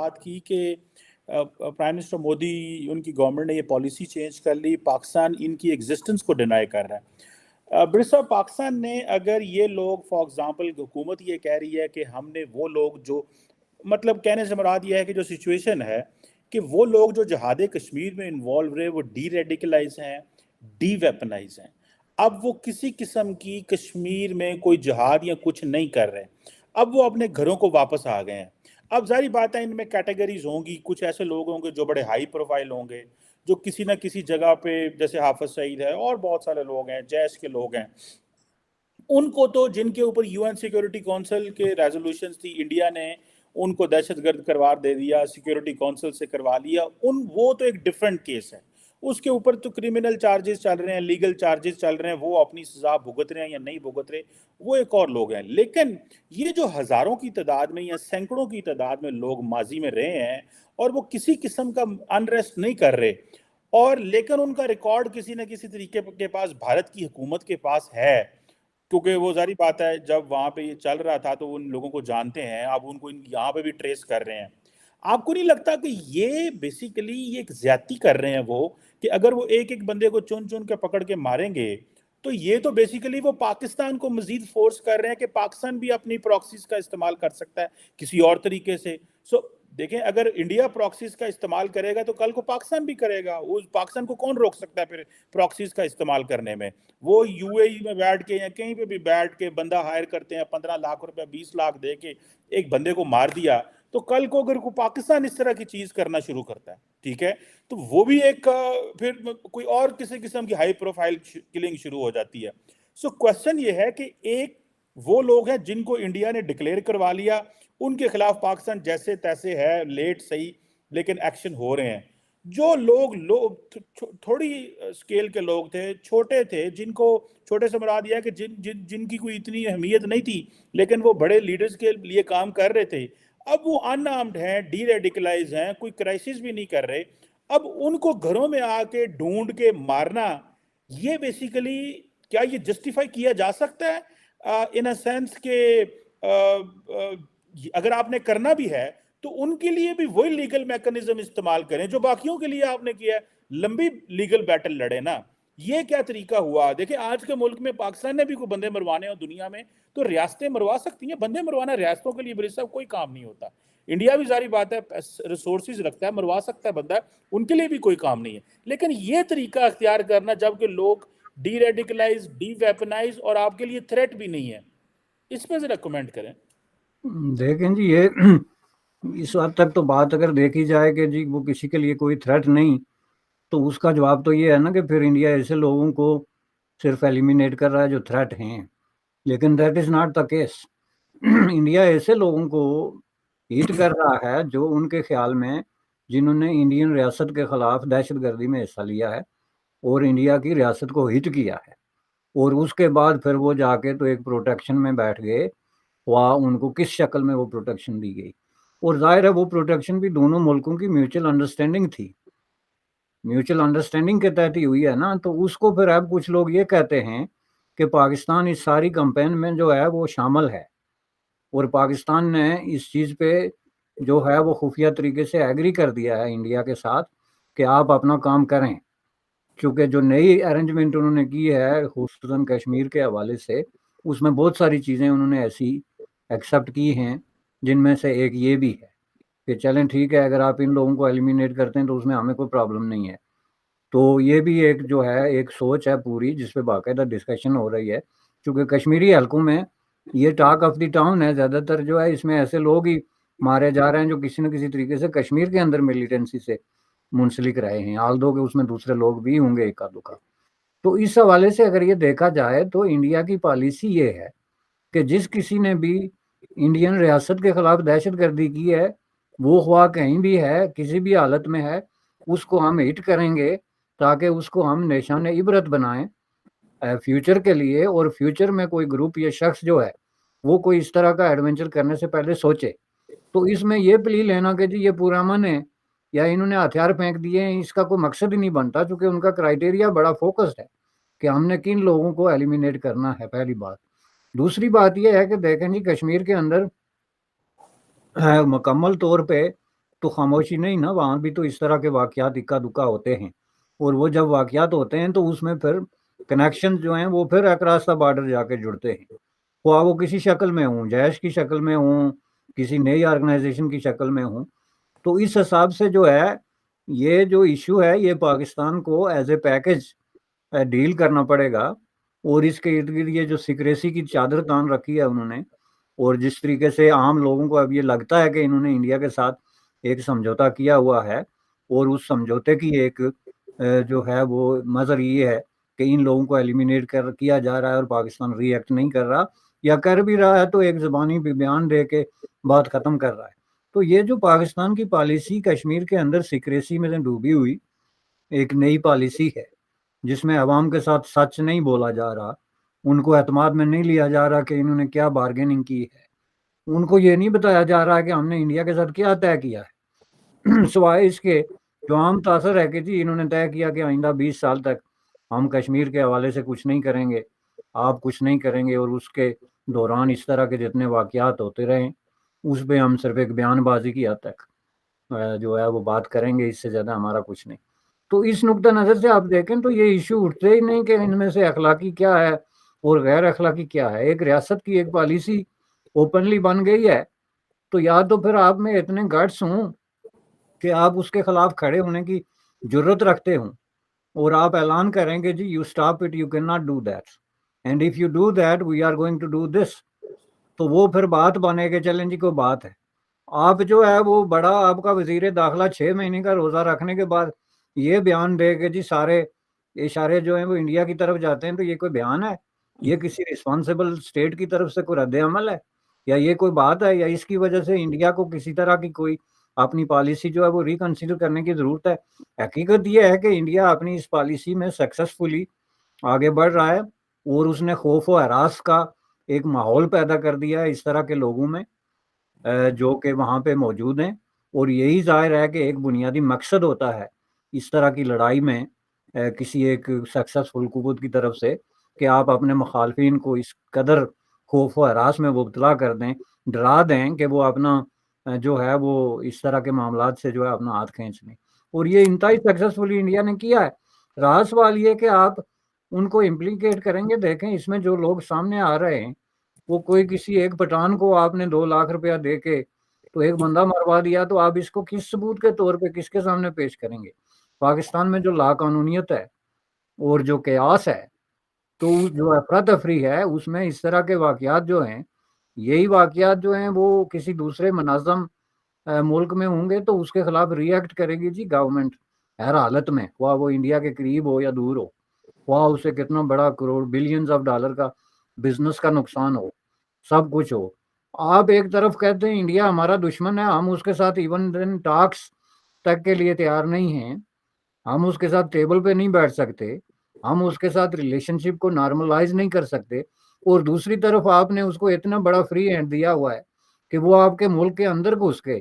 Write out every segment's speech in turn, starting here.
بات کی کہ پرائم منسٹر مودی ان کی گورنمنٹ نے یہ پالیسی چینج کر لی، پاکستان ان کی ایگزسٹنس کو ڈینائی کر رہا ہے۔ برٹش صاحب، پاکستان نے اگر یہ لوگ فار ایگزامپل حکومت یہ کہہ رہی ہے کہ ہم نے وہ لوگ جو مطلب کہنے سے مراد یہ ہے کہ جو سچویشن ہے کہ وہ لوگ جو جہاد کشمیر میں انوالو رہے وہ ڈی ریڈیکلائز ہیں، ڈی ویپنائز ہیں، اب وہ کسی قسم کی کشمیر میں کوئی جہاد یا کچھ نہیں کر رہے، اب وہ اپنے گھروں کو واپس آ گئے ہیں۔ اب ظاہری بات ہے ان میں کیٹیگریز ہوں گی، کچھ ایسے لوگ ہوں گے جو بڑے ہائی پروفائل ہوں گے، جو کسی نہ کسی جگہ پہ جیسے حافظ سعید ہے اور بہت سارے لوگ ہیں، جیش کے لوگ ہیں، ان کو تو جن کے اوپر یو این سیکیورٹی کونسل کے ریزولوشنز تھی، انڈیا نے ان کو دہشت گرد قرار دے دیا، سیکیورٹی کونسل سے کروا لیا، وہ تو ایک ڈیفرنٹ کیس ہے، اس کے اوپر تو کرمنل چارجز چل رہے ہیں، لیگل چارجز چل رہے ہیں، وہ اپنی سزا بھگت رہے ہیں یا نہیں بھگت رہے، وہ ایک اور لوگ ہیں۔ لیکن یہ جو ہزاروں کی تعداد میں یا سینکڑوں کی تعداد میں لوگ ماضی میں رہے ہیں اور وہ کسی قسم کا انریسٹ نہیں کر رہے، اور لیکن ان کا ریکارڈ کسی نہ کسی طریقے کے پاس بھارت کی حکومت کے پاس ہے، کیونکہ وہ ظاہری بات ہے جب وہاں پہ یہ چل رہا تھا تو ان لوگوں کو جانتے ہیں، اب ان کو یہاں پہ بھی ٹریس کر رہے ہیں۔ آپ کو نہیں لگتا کہ یہ بیسیکلی یہ ایک زیادتی کر رہے ہیں وہ، کہ اگر وہ ایک ایک بندے کو چن چن کے پکڑ کے ماریں گے تو یہ تو بیسیکلی وہ پاکستان کو مزید فورس کر رہے ہیں کہ پاکستان بھی اپنی پراکسیز کا استعمال کر سکتا ہے کسی اور طریقے سے۔ دیکھیں اگر انڈیا پراکسیز کا استعمال کرے گا تو کل کو پاکستان بھی کرے گا، پاکستان کو کون روک سکتا ہے پھر پراکسیز کا استعمال کرنے میں؟ وہ یو اے ای میں بیٹھ کے یا کہیں پہ بھی بیٹھ کے بندہ ہائر کرتے ہیں، 15 لاکھ روپے 20 لاکھ دے کے ایک بندے کو مار دیا، تو کل کو اگر پاکستان اس طرح کی چیز کرنا شروع کرتا ہے، ٹھیک ہے، تو وہ بھی ایک پھر کوئی اور کسی قسم کی ہائی پروفائل کلنگ شروع ہو جاتی ہے۔ کویسچن یہ ہے کہ ایک وہ لوگ ہیں جن کو انڈیا نے ڈکلیئر کروا لیا، ان کے خلاف پاکستان جیسے تیسے ہے، لیٹ صحیح لیکن ایکشن ہو رہے ہیں۔ جو لوگ تھوڑی سکیل کے لوگ تھے، چھوٹے تھے، جن کو چھوٹے سے مراد یہ ہے کہ جن کی کوئی اتنی اہمیت نہیں تھی لیکن وہ بڑے لیڈرز کے لیے کام کر رہے تھے، اب وہ ان آرمڈ ہیں، ڈی ریڈیکلائز ہیں، کوئی کرائسس بھی نہیں کر رہے، اب ان کو گھروں میں آ کے ڈھونڈ کے مارنا، یہ بیسیکلی کیا یہ جسٹیفائی کیا جا سکتا ہے ان اے سینس کہ اگر آپ نے کرنا بھی ہے تو ان کے لیے بھی وہی لیگل میکنزم استعمال کریں جو باقیوں کے لیے آپ نے کیا ہے، لمبی لیگل بیٹل لڑے نا۔ یہ کیا طریقہ ہوا؟ دیکھیں آج کے ملک میں پاکستان نے بھی کوئی بندے مروانے ہو دنیا میں تو ریاستیں مروا سکتی ہیں، بندے مروانا ریاستوں کے لیے برٹش صاحب کوئی کام نہیں ہوتا۔ انڈیا بھی ظاہری بات ہے ریسورسز رکھتا ہے، مروا سکتا ہے بندہ، ان کے لیے بھی کوئی کام نہیں ہے، لیکن یہ طریقہ اختیار کرنا جبکہ لوگ ڈی ریڈیکلائز، ڈی ویپنائز اور آپ کے لیے تھریٹ بھی نہیں ہے، اس پہ ذرا کمنٹ کریں۔ دیکھیں جی، یہ اس حد تک تو بات اگر دیکھی جائے کہ جی وہ کسی کے لیے کوئی تھریٹ نہیں، تو اس کا جواب تو یہ ہے نا کہ پھر انڈیا ایسے لوگوں کو صرف ایلیمینیٹ کر رہا ہے جو تھریٹ ہیں، لیکن that is not the case. India ایسے لوگوں کو ہٹ کر رہا ہے جو ان کے خیال میں جنہوں نے انڈین ریاست کے خلاف دہشت گردی میں حصہ لیا ہے اور انڈیا کی ریاست کو ہٹ کیا ہے، اور اس کے بعد پھر وہ جا کے تو ایک پروٹیکشن میں بیٹھ گئے، وہاں ان کو کس شکل میں وہ پروٹیکشن دی گئی، اور ظاہر ہے وہ پروٹیکشن بھی دونوں ملکوں کی میوچل انڈرسٹینڈنگ تھی، میوچل انڈرسٹینڈنگ کے تحت ہی ہوئی ہے نا۔ تو اس کو پھر اب کچھ لوگ یہ کہتے ہیں کہ پاکستان اس ساری کمپین میں جو ہے وہ شامل ہے، اور پاکستان نے اس چیز پہ جو ہے وہ خفیہ طریقے سے ایگری کر دیا ہے انڈیا کے ساتھ کہ آپ اپنا کام کریں، کیونکہ جو نئی ارینجمنٹ انہوں نے کی ہے خصوصاً کشمیر کے حوالے سے، اس میں بہت ساری چیزیں انہوں نے ایسی ایکسیپٹ کی ہیں، جن میں سے ایک یہ بھی ہے کہ چلیں ٹھیک ہے اگر آپ ان لوگوں کو ایلیمینیٹ کرتے ہیں تو اس میں ہمیں کوئی پرابلم نہیں ہے۔ تو یہ بھی ایک جو ہے ایک سوچ ہے پوری جس پہ باقاعدہ ڈسکشن ہو رہی ہے، کیونکہ کشمیری حلقوں میں یہ ٹاک آف دی ٹاؤن ہے، زیادہ تر جو ہے اس میں ایسے لوگ ہی مارے جا رہے ہیں جو کسی نہ کسی طریقے سے کشمیر کے اندر ملیٹنسی سے منسلک رہے ہیں، آلدو کہ اس میں دوسرے لوگ بھی ہوں گے ایک آدھو کا۔ تو اس حوالے سے اگر یہ دیکھا جائے تو انڈیا کی پالیسی یہ ہے کہ جس کسی نے بھی انڈین ریاست کے خلاف دہشت گردی کی ہے، وہ خواہ کہیں بھی ہے، کسی بھی حالت میں ہے، اس کو ہم ہٹ کریں گے تاکہ اس کو ہم نشان عبرت بنائیں فیوچر کے لیے، اور فیوچر میں کوئی گروپ یا شخص جو ہے وہ کوئی اس طرح کا ایڈونچر کرنے سے پہلے سوچے۔ تو اس میں یہ پلی لینا کہ جی یہ پورا امن ہے یا انہوں نے ہتھیار پھینک دیے ہیں، اس کا کوئی مقصد ہی نہیں بنتا، چونکہ ان کا کرائٹیریا بڑا فوکسڈ ہے کہ ہم نے کن لوگوں کو ایلیمینیٹ کرنا ہے، پہلی بات۔ دوسری بات یہ ہے کہ دیکھیں جی کشمیر کے اندر مکمل طور پہ تو خاموشی نہیں نا، وہاں بھی تو اس طرح کے واقعات اکا دکا ہوتے ہیں، اور وہ جب واقعات ہوتے ہیں تو اس میں پھر کنیکشن جو ہیں وہ پھر اکراس دا بارڈر جا کے جڑتے ہیں، خواہ وہ کسی شکل میں ہوں، جیش کی شکل میں ہوں، کسی نئی آرگنائزیشن کی شکل میں ہوں۔ تو اس حساب سے جو ہے یہ جو ایشو ہے یہ پاکستان کو ایز اے پیکج ڈیل کرنا پڑے گا، اور اس کے ارد گرد یہ جو سیکریسی کی چادر تان رکھی ہے انہوں نے، اور جس طریقے سے عام لوگوں کو اب یہ لگتا ہے کہ انہوں نے انڈیا کے ساتھ ایک سمجھوتا کیا ہوا ہے، اور اس سمجھوتے کی ایک جو ہے وہ مظہر یہ ہے کہ ان لوگوں کو ایلیمینیٹ کیا جا رہا ہے، اور پاکستان ری ایکٹ نہیں کر رہا، یا کر بھی رہا ہے تو ایک زبانی بیان دے کے بات ختم کر رہا ہے۔ تو یہ جو پاکستان کی پالیسی کشمیر کے اندر سیکریسی میں ڈوبی ہوئی ایک نئی پالیسی ہے، جس میں عوام کے ساتھ سچ نہیں بولا جا رہا، ان کو اعتماد میں نہیں لیا جا رہا کہ انہوں نے کیا بارگیننگ کی ہے، ان کو یہ نہیں بتایا جا رہا کہ ہم نے انڈیا کے ساتھ کیا طے کیا ہے، سوائے اس کے جو عام تاثر ہے کہ جی انہوں نے طے کیا کہ آئندہ 20 سال تک ہم کشمیر کے حوالے سے کچھ نہیں کریں گے، آپ کچھ نہیں کریں گے، اور اس کے دوران اس طرح کے جتنے واقعات ہوتے رہیں اس پہ ہم صرف ایک بیان بازی کی حد تک جو ہے وہ بات کریں گے، اس سے زیادہ ہمارا کچھ نہیں۔ تو اس نقطہ نظر سے آپ دیکھیں تو یہ ایشو اٹھتے ہی نہیں کہ ان میں سے اخلاقی کیا ہے اور غیر اخلاقی کیا ہے۔ ایک ریاست کی ایک پالیسی اوپنلی بن گئی ہے، تو یا تو پھر آپ میں اتنے گٹس ہوں کہ آپ اس کے خلاف کھڑے ہونے کی جرت رکھتے ہوں، اور آپ اعلان کریں کہ جی you stop it, you can not do that, and if you do that we are going to do this, تو وہ پھر بات بنے کہ چلیں جی کوئی بات ہے۔ آپ جو ہے وہ بڑا آپ کا وزیر داخلہ 6 مہینے کا روزہ رکھنے کے بعد یہ بیان دے کہ جی سارے اشارے جو ہیں وہ انڈیا کی طرف جاتے ہیں، تو یہ کوئی بیان ہے؟ یہ کسی رسپانسیبل اسٹیٹ کی طرف سے کوئی رد عمل ہے، یا یہ کوئی بات ہے، یا اس کی وجہ سے انڈیا کو کسی طرح کی کوئی اپنی پالیسی جو ہے وہ ریکنسیڈر کرنے کی ضرورت ہے؟ حقیقت یہ ہے کہ انڈیا اپنی اس پالیسی میں سکسیسفلی آگے بڑھ رہا ہے، اور اس نے خوف و ہراس کا ایک ماحول پیدا کر دیا ہے اس طرح کے لوگوں میں جو کہ وہاں پہ موجود ہیں، اور یہی ظاہر ہے کہ ایک بنیادی مقصد ہوتا ہے اس طرح کی لڑائی میں کسی ایک سکسیسفل قوت کی طرف سے کہ آپ اپنے مخالفین کو اس قدر خوف و ہراس میں مبتلا کر دیں، ڈرا دیں کہ وہ اپنا جو ہے وہ اس طرح کے معاملات سے جو ہے اپنا ہاتھ کھینچ لیں، اور یہ انتہائی سکسیسفلی انڈیا نے کیا ہے۔ رہا سوال یہ کہ آپ ان کو امپلیکیٹ کریں گے، دیکھیں اس میں جو لوگ سامنے آ رہے ہیں وہ کوئی کسی ایک پٹھان کو آپ نے 2 لاکھ روپیہ دے کے تو ایک بندہ مروا دیا، تو آپ اس کو کس ثبوت کے طور پہ کس کے سامنے پیش کریں گے؟ پاکستان میں جو لا قانونیت ہے اور جو قیاس ہے، تو جو افراتفری ہے اس میں اس طرح کے واقعات جو ہیں، یہی واقعات جو ہیں وہ کسی دوسرے منظم ملک میں ہوں گے تو اس کے خلاف ری ایکٹ کرے گی جی گورنمنٹ، ہر حالت میں، خواہ وہ انڈیا کے قریب ہو یا دور ہو، خواہ اسے کتنا بڑا کروڑ بلینز آف ڈالر کا بزنس کا نقصان ہو، سب کچھ ہو۔ آپ ایک طرف کہتے ہیں انڈیا ہمارا دشمن ہے، ہم اس کے ساتھ ایون دن ٹاکس تک کے لیے تیار نہیں ہیں، ہم اس کے ساتھ ٹیبل پہ نہیں بیٹھ سکتے، ہم اس کے ساتھ ریلیشن شپ کو نارملائز نہیں کر سکتے، اور دوسری طرف آپ نے اس کو اتنا بڑا فری ہینڈ دیا ہوا ہے کہ وہ آپ کے ملک کے اندر گھس کے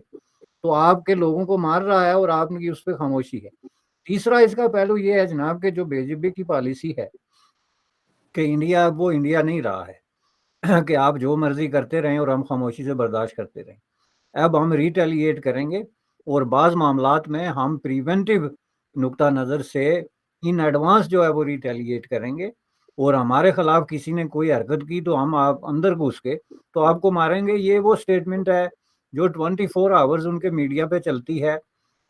تو آپ کے لوگوں کو مار رہا ہے، اور آپ کی اس پہ خاموشی ہے۔ تیسرا اس کا پہلو یہ ہے جناب کہ جو بی جے پی کی پالیسی ہے کہ انڈیا اب وہ انڈیا نہیں رہا ہے کہ آپ جو مرضی کرتے رہیں اور ہم خاموشی سے برداشت کرتے رہیں، اب ہم ریٹیلیٹ کریں گے، اور بعض معاملات میں ہم پریونٹیو نقطہ نظر سے ان ایڈوانس جو ہے وہ ریٹیلیٹ کریں گے، اور ہمارے خلاف کسی نے کوئی حرکت کی تو ہم آپ اندر گھس کے تو آپ کو ماریں گے۔ یہ وہ سٹیٹمنٹ ہے جو 24 آورز ان کے میڈیا پہ چلتی ہے،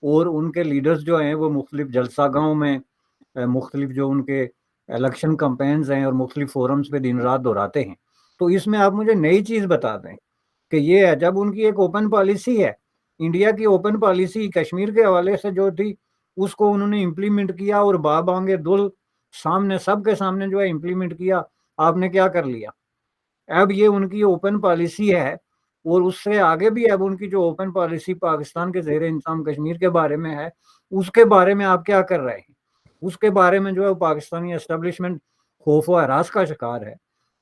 اور ان کے لیڈرز جو ہیں وہ مختلف جلسہ گاہوں میں مختلف جو ان کے الیکشن کمپینز ہیں اور مختلف فورمز پہ دن رات دہراتے ہیں۔ تو اس میں آپ مجھے نئی چیز بتا دیں کہ یہ ہے جب ان کی ایک اوپن پالیسی ہے، انڈیا کی اوپن پالیسی کشمیر کے حوالے سے جو تھی اس کو انہوں نے امپلیمنٹ کیا، اور بابانگے دل سامنے سب کے سامنے جو ہے امپلیمنٹ کیا، آپ نے کیا کر لیا؟ اب یہ ان کی اوپن پالیسی ہے، اور اس سے آگے بھی اب ان کی جو اوپن پالیسی پاکستان کے زیر انتظام کشمیر کے بارے میں ہے، اس کے بارے میں آپ کیا کر رہے ہیں؟ اس کے بارے میں جو ہے پاکستانی اسٹیبلشمنٹ خوف و ہراس کا شکار ہے،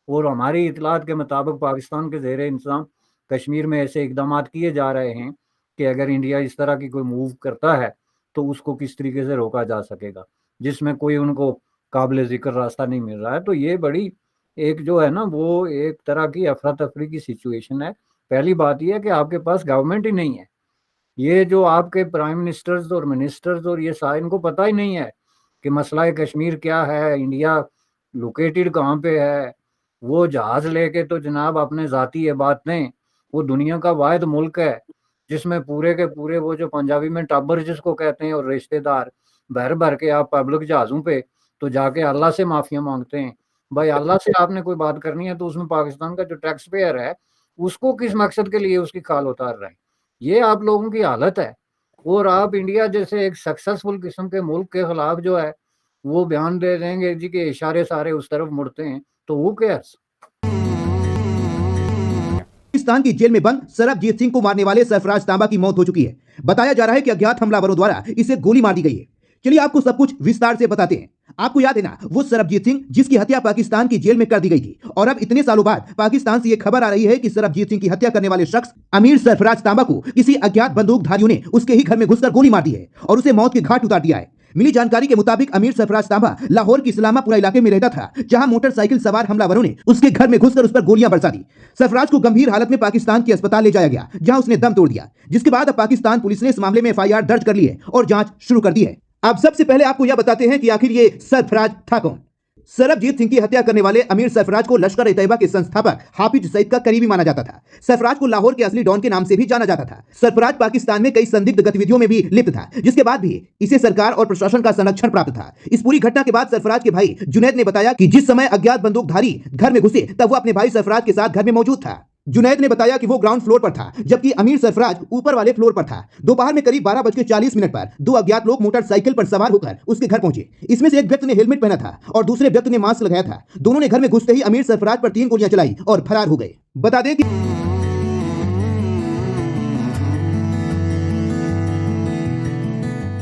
اور ہماری اطلاعات کے مطابق پاکستان کے زیر انتظام کشمیر میں ایسے اقدامات کیے جا رہے ہیں کہ اگر انڈیا اس طرح کی کوئی موو کرتا ہے تو اس کو کس طریقے سے روکا جا سکے گا، جس میں کوئی ان کو قابل ذکر راستہ نہیں مل رہا ہے۔ تو یہ بڑی ایک جو ہے نا وہ ایک طرح کی افراتفری کی سچویشن ہے۔ پہلی بات یہ ہے کہ آپ کے پاس گورنمنٹ ہی نہیں ہے، یہ جو آپ کے پرائم منسٹرز اور منسٹرز اور یہ سارے ان کو پتہ ہی نہیں ہے کہ مسئلہ کشمیر کیا ہے، انڈیا لوکیٹڈ کہاں پہ ہے۔ وہ جہاز لے کے تو جناب اپنے ذاتی عبادتیں، وہ دنیا کا واحد ملک ہے جس میں پورے کے پورے وہ جو پنجابی میں ٹبر جس کو کہتے ہیں اور رشتے دار بھر بھر کے آپ پبلک جہازوں پہ تو جا کے اللہ سے معافیاں مانگتے ہیں۔ بھائی اللہ سے آپ نے کوئی بات کرنی ہے تو اس میں پاکستان کا جو ٹیکس پیئر ہے اس کو کس مقصد کے لیے اس کی کھال اتار رہے ہیں؟ یہ آپ لوگوں کی حالت ہے۔ اور آپ انڈیا جیسے ایک سکسیسفل قسم کے ملک کے خلاف جو ہے وہ بیان دے دیں گے جی کہ اشارے سارے اس طرف مڑتے ہیں، تو وہ کیئرس۔ پاکستان کی جیل میں بند سربجیت سنگھ کو مارنے والے سرفراز تانبا کی موت ہو چکی ہے۔ بتایا جا رہا ہے کہ اگیات حملہ وروں دوارا اسے گولی مار دی گئی ہے۔ چلیے آپ کو سب کچھ وستار سے بتاتے ہیں۔ آپ کو یاد ہے نا وہ سربجیت سنگھ جس کی ہتیا پاکستان کی جیل میں کر دی گئی تھی، اور اب اتنے سالوں بعد پاکستان سے یہ خبر آ رہی ہے کہ سربجیت سنگھ کی ہتیا کرنے والے شخص امیر سرفراز تانبا کو کسی اگیات بندوق دھاریوں نے اس کے ہی گھر میں گھس کر گولی مار دی ہے اور اسے موت کے گھاٹ اتار دیا ہے۔ ملی جانکاری کے مطابق امیر سرفراز تانبا لاہور کی اسلامہ پورہ علاقے میں رہتا تھا، جہاں موٹر سائیکل سوار حملہ وروں نے اس کے گھر میں گھس کر اس پر گولیاں برسا دی۔ سرفراز کو گمبھیر حالت میں پاکستان کے اسپتال لے جایا گیا، جہاں اس نے دم توڑ دیا، جس کے بعد اب پاکستان پولیس نے اس معاملے میں FIR درج کر لی ہے اور جانچ شروع کر دی ہے۔ اب سب سے پہلے آپ کو یہ بتاتے ہیں کہ آخر یہ سرفراز تھا کون۔ سربجیت سنگھ کی ہتیا کرنے والے امیر سرفراز کو لشکر طیبہ کے سنستھاپک حافظ سعید کا قریبی مانا جاتا تھا۔ سرفراز کو لاہور کے اصلی ڈان کے نام سے بھی جانا جاتا تھا۔ سرفراز پاکستان میں کئی سندگدھ گتیویدیوں میں بھی لپت تھا، جس کے بعد بھی اسے سرکار اور پرشاسن کا سنرکشن پراپت تھا۔ اس پوری گھٹنا کے بعد سرفراز کے بھائی جنید نے بتایا کہ جس سمے اگیات بندوق دھاری گھر میں گھسے تب وہ اپنے بھائی سرفراز کے ساتھ گھر میں موجود تھا۔ جنید نے بتایا کہ وہ گراؤنڈ فلور پر تھا، جبکہ امیر سرفراز اوپر والے فلور پر تھا۔ دوپہر میں قریب 12:40 پر دو اگیات لوگ موٹر سائیکل پر سوار ہو کر اس کے گھر پہنچے۔ اس میں سے ایک ویکتی نے ہیلمٹ پہنا تھا اور دوسرے ویکتی نے ماسک لگایا تھا۔ دونوں نے گھر میں گھستے ہی امیر سرفراز پر 3 گولیاں چلائی اور فرار ہو گئے۔ بتا دیں کہ